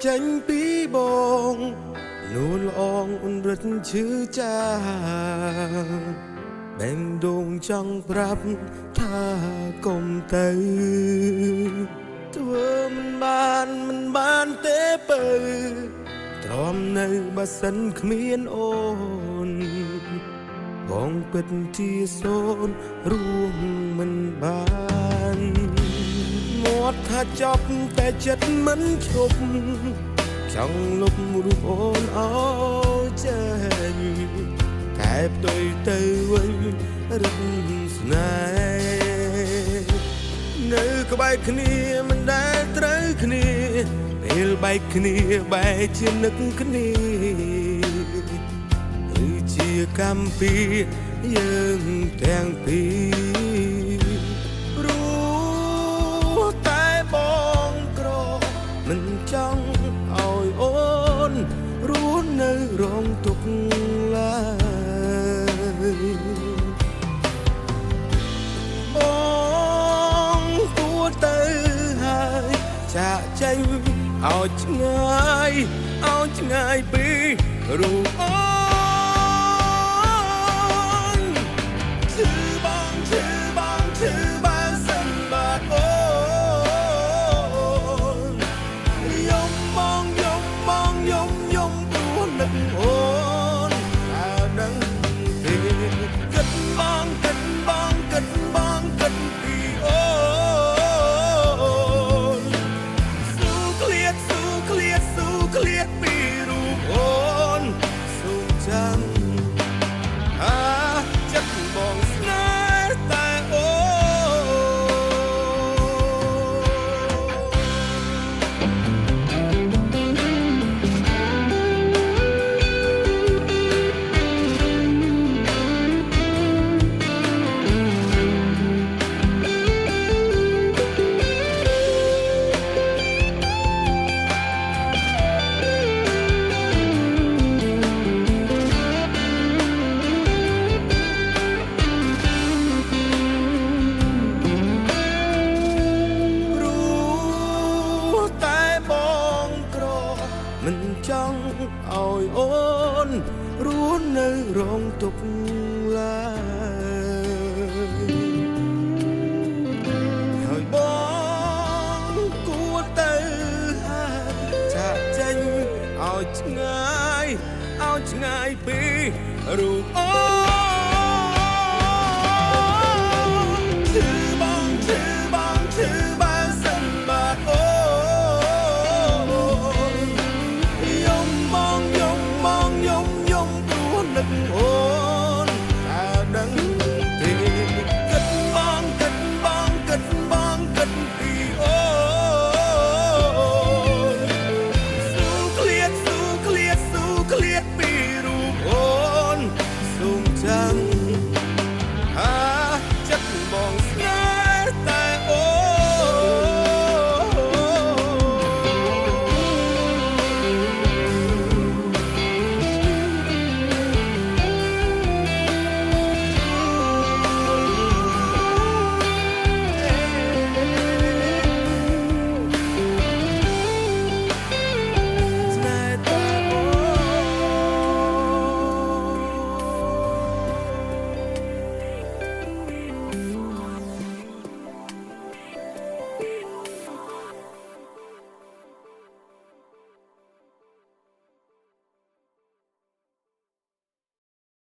ចេញពីបងនួនល្អងអ៊ុនរិទ្ធឈឺចាបែងដងចង់ប្រាប់ថាកុំទៅធ្វើមិនបានទេបើទ្រាំនៅបើសិនគ្មានអូនបងពិតជាសូនរួមមិនបានមាត់ថាចប់តែចិត្តមិនឈប់ចង់លុបរូបអូនអោចេញតែផ្ទុយទៅវិញរឹតស្នេហ៍នៅក្បែរគ្នាមិនដែលត្រូវគ្នាពេលបែកគ្នាបែកជានឹកគ្នាគឺជាកម្មពីយើងទាំងពីរព្រោះតែបងក្រមិនចង់ឲ្យអូនរស់នៅរងទុក្ខឡើយបងគួរទៅហើយចាក់ចេញឲ្យឆ្ងាយពីរូបអូនឈឺបងឈឺបើសិនបាត់អូនយំព្រោះនឹកអូនតែដឹងទេគិតពីអូនស៊ូឃ្លាតពីរូបអូនស៊ូចាំចិត្តបងស្នេហ៍តែអូមិនចង់ឲ្យអូនរស់នៅរងទុក្ខឡើយហើយបងគួរទៅចាក់ចេញឲ្យឆ្ងាយពីរូបអូន